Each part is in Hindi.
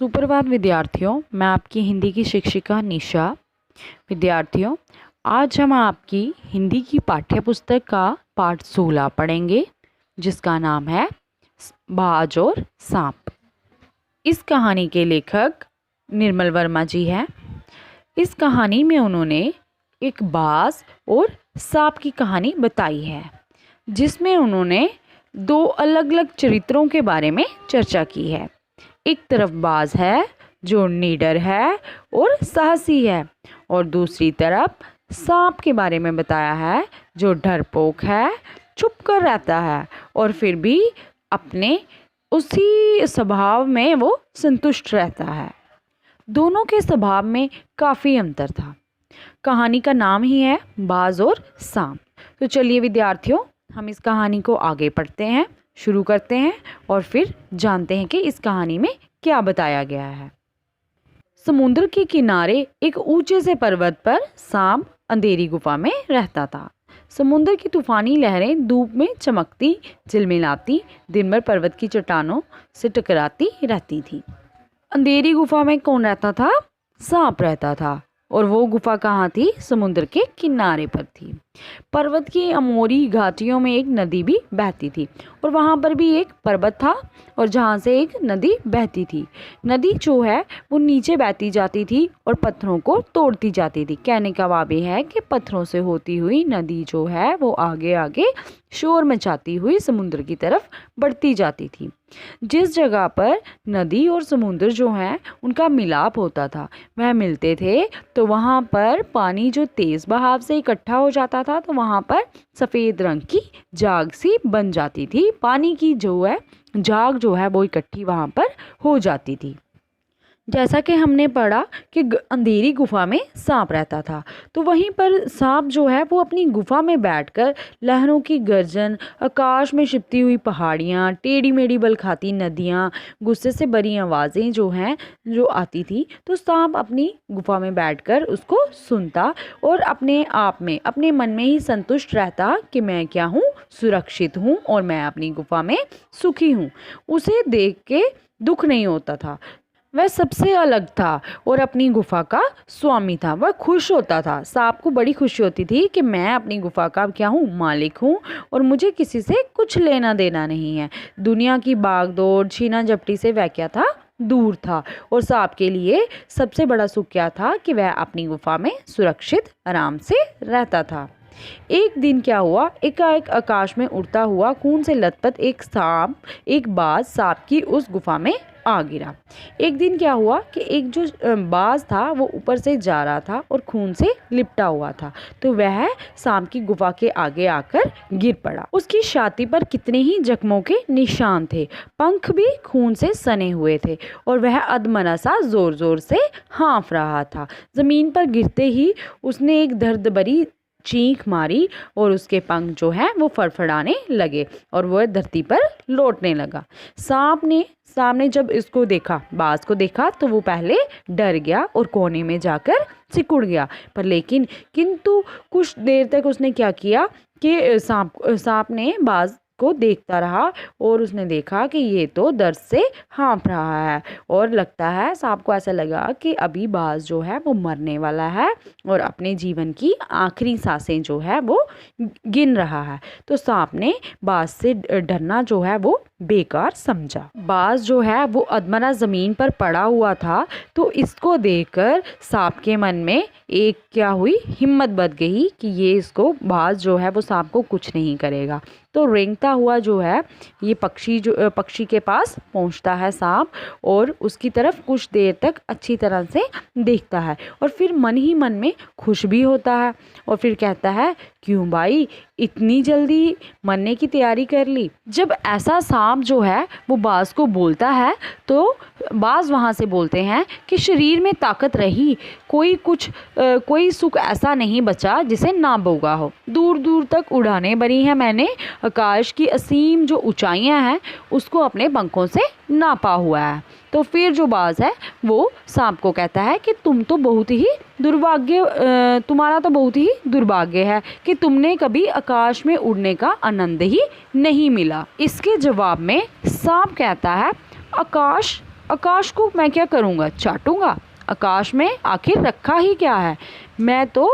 सुप्रभात विद्यार्थियों, मैं आपकी हिंदी की शिक्षिका निशा। विद्यार्थियों, आज हम आपकी हिंदी की पाठ्य पुस्तक का पाठ 16 पढ़ेंगे, जिसका नाम है बाज और सांप। इस कहानी के लेखक निर्मल वर्मा जी हैं। इस कहानी में उन्होंने एक बाज और सांप की कहानी बताई है, जिसमें उन्होंने दो अलग अलग चरित्रों के बारे में चर्चा की है। एक तरफ बाज है जो निडर है और साहसी है, और दूसरी तरफ सांप के बारे में बताया है जो डरपोक है, छुप कर रहता है और फिर भी अपने उसी स्वभाव में वो संतुष्ट रहता है। दोनों के स्वभाव में काफ़ी अंतर था। कहानी का नाम ही है बाज और सांप। तो चलिए विद्यार्थियों, हम इस कहानी को आगे पढ़ते हैं, शुरू करते हैं और फिर जानते हैं कि इस कहानी में क्या बताया गया है। समुद्र के किनारे एक ऊंचे से पर्वत पर सांप अंधेरी गुफा में रहता था। समुद्र की तूफानी लहरें धूप में चमकती झिलमिलाती दिन भर पर्वत की चट्टानों से टकराती रहती थी। अंधेरी गुफा में कौन रहता था? सांप रहता था। और वो गुफा कहाँ थी? समुद्र के किनारे पर थी। पर्वत की अमोरी घाटियों में एक नदी भी बहती थी, और वहाँ पर भी एक पर्वत था और जहाँ से एक नदी बहती थी। नदी जो है वो नीचे बहती जाती थी और पत्थरों को तोड़ती जाती थी। कहने का भाव ये है कि पत्थरों से होती हुई नदी जो है वो आगे आगे शोर मचाती हुई समुद्र की तरफ बढ़ती जाती थी। जिस जगह पर नदी और समुद्र जो है उनका मिलाप होता था, वह मिलते थे, तो वहाँ पर पानी जो तेज़ बहाव से इकट्ठा हो जाता था, तो वहाँ पर सफ़ेद रंग की जाग सी बन जाती थी। पानी की जो है जाग जो है वो इकट्ठी वहाँ पर हो जाती थी। जैसा कि हमने पढ़ा कि अंधेरी गुफा में सांप रहता था, तो वहीं पर सांप जो है वो अपनी गुफा में बैठकर लहरों की गर्जन, आकाश में छिपती हुई पहाड़ियाँ, टेढ़ी मेढ़ी बल खाती नदियाँ, गुस्से से भरी आवाज़ें जो आती थी, तो सांप अपनी गुफा में बैठकर उसको सुनता और अपने आप में, अपने मन में ही संतुष्ट रहता कि मैं क्या हूँ, सुरक्षित हूँ और मैं अपनी गुफा में सुखी हूँ। उसे देख के दुख नहीं होता था। वह सबसे अलग था और अपनी गुफा का स्वामी था। वह खुश होता था। सांप को बड़ी खुशी होती थी कि मैं अपनी गुफा का क्या हूँ, मालिक हूँ, और मुझे किसी से कुछ लेना देना नहीं है। दुनिया की भागदौड़ छीना झपटी से वह क्या था, दूर था। और सांप के लिए सबसे बड़ा सुख क्या था कि वह अपनी गुफा में सुरक्षित आराम से रहता था। एक दिन क्या हुआ, एकाएक आकाश में उड़ता हुआ खून से लथपथ एक बाज सांप की उस गुफा में आ गिरा। एक दिन क्या हुआ कि एक जो बाज था वो ऊपर से जा रहा था और खून से लिपटा हुआ था, तो वह सांप की गुफा के आगे आकर गिर पड़ा। उसकी छाती पर कितने ही जख्मों के निशान थे, पंख भी खून से सने हुए थे और वह अधमरा सा जोर जोर से हाँफ रहा था। जमीन पर गिरते ही उसने एक दर्द भरी चीख मारी और उसके पंख जो है वो फड़फड़ाने लगे और वह धरती पर लौटने लगा। सांप ने जब इसको देखा, बाज को देखा, तो वो पहले डर गया और कोने में जाकर सिकुड़ गया। किंतु कुछ देर तक उसने क्या किया कि सांप ने बाज को देखता रहा और उसने देखा कि ये तो दर्द से हाँफ रहा है, और लगता है सांप को ऐसा लगा कि अभी बाज जो है वो मरने वाला है और अपने जीवन की आखिरी सांसें जो है वो गिन रहा है। तो सांप ने बाज से डरना जो है वो बेकार समझा। बाज जो है वो अधमरा जमीन पर पड़ा हुआ था, तो इसको देखकर सांप के मन में एक क्या हुई, हिम्मत बढ़ गई कि ये इसको बाज जो है वो सांप को कुछ नहीं करेगा। तो रेंगता हुआ जो है ये पक्षी के पास पहुंचता है सांप, और उसकी तरफ कुछ देर तक अच्छी तरह से देखता है और फिर मन ही मन में खुश भी होता है और फिर कहता है, क्यों भाई इतनी जल्दी मरने की तैयारी कर ली। जब ऐसा सांप जो है वो बाज को बोलता है, तो बाज वहाँ से बोलते हैं कि शरीर में ताकत रही, कोई सुख ऐसा नहीं बचा जिसे ना भोगा हो। दूर दूर तक उड़ानें भरी हैं मैंने, आकाश की असीम जो ऊंचाइयां हैं उसको अपने पंखों से नापा हुआ है। तो फिर जो बाज है वो सांप को कहता है कि तुम्हारा तो बहुत ही दुर्भाग्य है कि तुमने कभी आकाश में उड़ने का आनंद ही नहीं मिला। इसके जवाब में सांप कहता है, आकाश आकाश को मैं क्या करूँगा, चाटूँगा? आकाश में आखिर रखा ही क्या है? मैं तो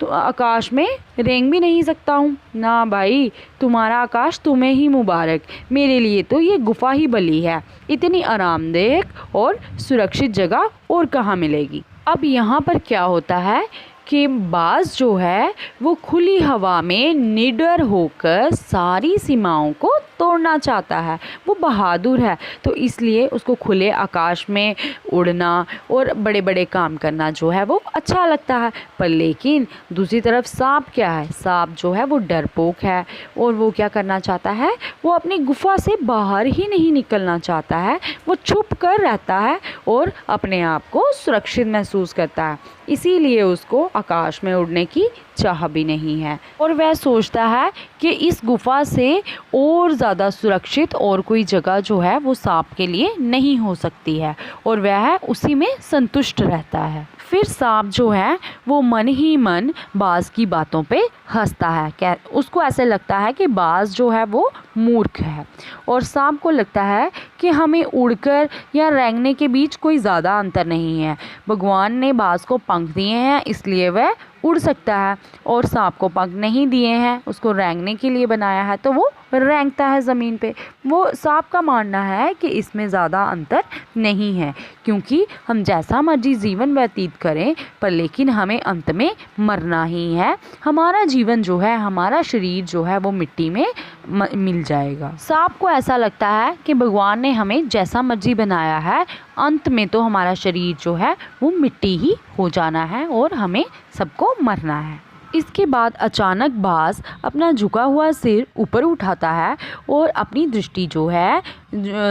आकाश में रेंग भी नहीं सकता हूँ ना भाई। तुम्हारा आकाश तुम्हें ही मुबारक, मेरे लिए तो ये गुफा ही भली है। इतनी आरामदेह और सुरक्षित जगह और कहाँ मिलेगी। अब यहाँ पर क्या होता है कि बाज जो है वो खुली हवा में निडर होकर सारी सीमाओं को तोड़ना चाहता है। वो बहादुर है, तो इसलिए उसको खुले आकाश में उड़ना और बड़े बड़े काम करना जो है वो अच्छा लगता है। पर लेकिन दूसरी तरफ सांप क्या है, सांप जो है वो डरपोक है और वो क्या करना चाहता है, वो अपनी गुफा से बाहर ही नहीं निकलना चाहता है। वो छुप कर रहता है और अपने आप को सुरक्षित महसूस करता है, इसीलिए उसको आकाश में उड़ने की चाह भी नहीं है। और वह सोचता है कि इस गुफा से और ज़्यादा सुरक्षित और कोई जगह जो है वो सांप के लिए नहीं हो सकती है, और वह उसी में संतुष्ट रहता है। फिर सांप जो है वो मन ही मन बाज की बातों पे हंसता है। उसको ऐसे लगता है कि बाज जो है वो मूर्ख है, और सांप को लगता है कि हमें उड़कर या रेंगने के बीच कोई ज़्यादा अंतर नहीं है। भगवान ने बाज को पंख दिए हैं, इसलिए वह उड़ सकता है, और सांप को पंख नहीं दिए हैं, उसको रेंगने के लिए बनाया है, तो वो रेंगता है ज़मीन पे। वो सांप का मानना है कि इसमें ज़्यादा अंतर नहीं है, क्योंकि हम जैसा मर्जी जीवन व्यतीत करें पर लेकिन हमें अंत में मरना ही है। हमारा जीवन जो है, हमारा शरीर जो है वो मिट्टी में मिल जाएगा। सांप को ऐसा लगता है कि भगवान ने हमें जैसा मर्जी बनाया है, अंत में तो हमारा शरीर जो है वो मिट्टी ही हो जाना है और हमें सबको मरना है। इसके बाद अचानक बाज अपना झुका हुआ सिर ऊपर उठाता है और अपनी दृष्टि जो है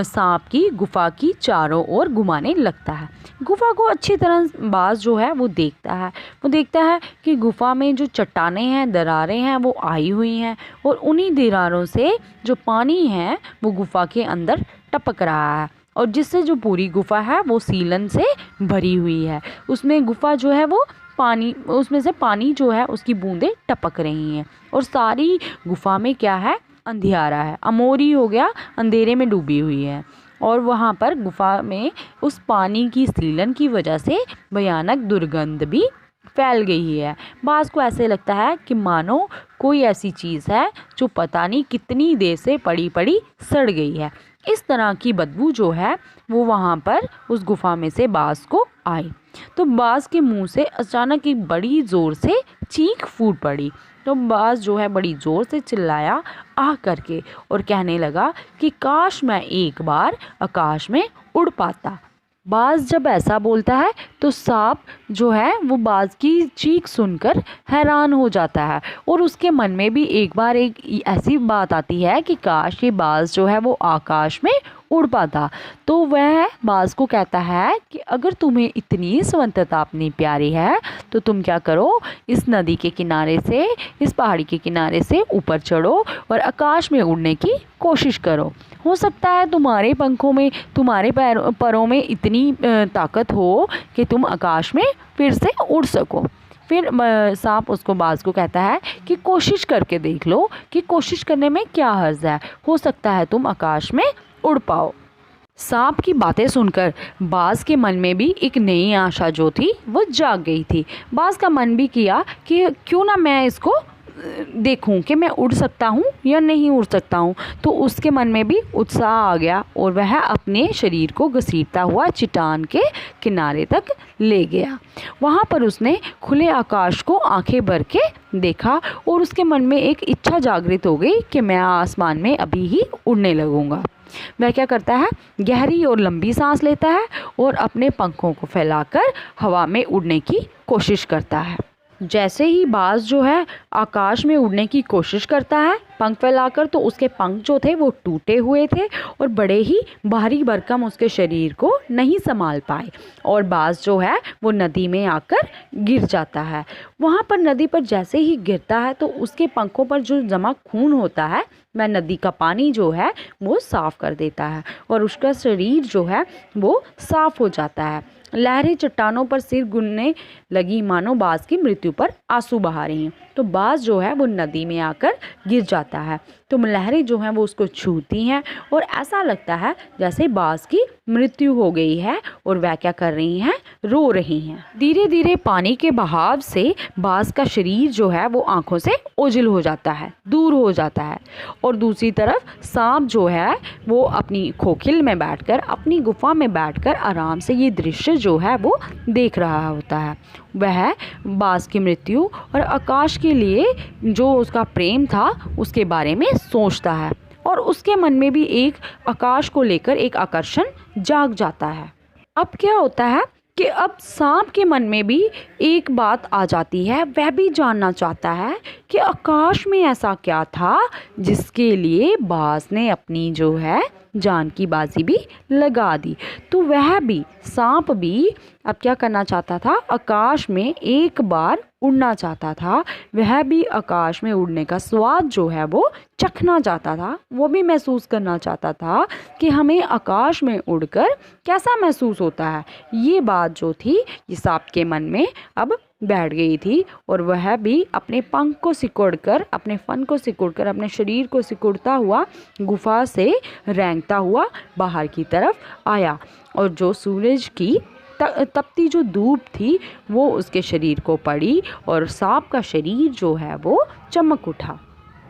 सांप की गुफा की चारों ओर घुमाने लगता है। गुफा को अच्छी तरह बाज जो है वो देखता है। वो देखता है कि गुफा में जो चट्टानें हैं, दरारें हैं, वो आई हुई हैं, और उन्हीं दरारों से जो पानी है वो गुफा के अंदर टपक रहा है, और जिससे जो पूरी गुफा है वो सीलन से भरी हुई है। उसमें गुफा जो है वो पानी, उसमें से पानी जो है उसकी बूंदें टपक रही हैं, और सारी गुफा में क्या है, अंधियारा है। अमोरी हो गया, अंधेरे में डूबी हुई है, और वहाँ पर गुफा में उस पानी की सीलन की वजह से भयानक दुर्गंध भी फैल गई है। बाज को ऐसे लगता है कि मानो कोई ऐसी चीज़ है जो पता नहीं कितनी देर से पड़ी पड़ी सड़ गई है। इस तरह की बदबू जो है वो वहाँ पर उस गुफा में से बाज को आई, तो बाज के मुंह से अचानक एक बड़ी ज़ोर से चीख फूट पड़ी। तो बाज जो है बड़ी ज़ोर से चिल्लाया आ करके, और कहने लगा कि काश मैं एक बार आकाश में उड़ पाता। बाज जब ऐसा बोलता है तो सांप जो है वो बाज की चीख सुनकर हैरान हो जाता है, और उसके मन में भी एक बार एक ऐसी बात आती है कि काश ये बाज जो है वो आकाश में उड़ पाता। तो वह बाज को कहता है कि अगर तुम्हें इतनी स्वतंत्रता अपनी प्यारी है तो तुम क्या करो, इस नदी के किनारे से, इस पहाड़ी के किनारे से ऊपर चढ़ो और आकाश में उड़ने की कोशिश करो। हो सकता है तुम्हारे पंखों में, तुम्हारे पैरों में इतनी ताकत हो कि तुम आकाश में फिर से उड़ सको। फिर सांप उसको बाज को कहता है कि कोशिश करके देख लो, कि कोशिश करने में क्या हर्ज है, हो सकता है तुम आकाश में उड़ पाओ। सांप की बातें सुनकर बाज के मन में भी एक नई आशा जो थी वो जाग गई थी। बाज का मन भी किया कि क्यों ना मैं इसको देखूं कि मैं उड़ सकता हूं या नहीं उड़ सकता हूं। तो उसके मन में भी उत्साह आ गया, और वह अपने शरीर को घसीटता हुआ चट्टान के किनारे तक ले गया। वहां पर उसने खुले आकाश को आंखें भर के देखा, और उसके मन में एक इच्छा जागृत हो गई कि मैं आसमान में अभी ही उड़ने लगूंगा। वह क्या करता है, गहरी और लंबी सांस लेता है और अपने पंखों को फैलाकर हवा में उड़ने की कोशिश करता है। जैसे ही बाज जो है आकाश में उड़ने की कोशिश करता है पंख फैलाकर, तो उसके पंख जो थे वो टूटे हुए थे और बड़े ही भारी भरकम उसके शरीर को नहीं संभाल पाए, और बाज जो है वो नदी में आकर गिर जाता है। वहाँ पर नदी पर जैसे ही गिरता है तो उसके पंखों पर जो जमा खून होता है वह नदी का पानी जो है वो साफ़ कर देता है, और उसका शरीर जो है वो साफ़ हो जाता है। लहरें चट्टानों पर सिर गुनने लगी, मानो बाज की मृत्यु पर आंसू बहा रही हैं। तो बाज जो है वो नदी में आकर गिर जाता है। तो लहरें जो हैं वो उसको छूती हैं और ऐसा लगता है जैसे बाज की मृत्यु हो गई है और वह क्या कर रही हैं, रो रही हैं। धीरे धीरे पानी के बहाव से बाज का शरीर जो है वो आंखों से ओझल हो जाता है, दूर हो जाता है। और दूसरी तरफ सांप जो है वो अपनी खोखिल में बैठकर, अपनी गुफा में बैठकर आराम से ये दृश्य जो है वो देख रहा होता है। वह बाज की मृत्यु और आकाश के लिए जो उसका प्रेम था उसके बारे में सोचता है और उसके मन में भी एक आकाश को लेकर एक आकर्षण जाग जाता है। अब क्या होता है कि अब सांप के मन में भी एक बात आ जाती है, वह भी जानना चाहता है कि आकाश में ऐसा क्या था जिसके लिए बाज ने अपनी जो है जान की बाजी भी लगा दी। तो वह भी, सांप भी अब क्या करना चाहता था, आकाश में एक बार उड़ना चाहता था। वह भी आकाश में उड़ने का स्वाद जो है वो चखना चाहता था, वो भी महसूस करना चाहता था कि हमें आकाश में उड़कर कैसा महसूस होता है। ये बात जो थी ये सांप के मन में अब बैठ गई थी और वह भी अपने पंख को सिकुड़कर, अपने फन को सिकुड़कर, अपने शरीर को सिकुड़ता हुआ गुफा से रेंगता हुआ बाहर की तरफ आया। और जो सूरज की तपती जो धूप थी वो उसके शरीर को पड़ी और सांप का शरीर जो है वो चमक उठा।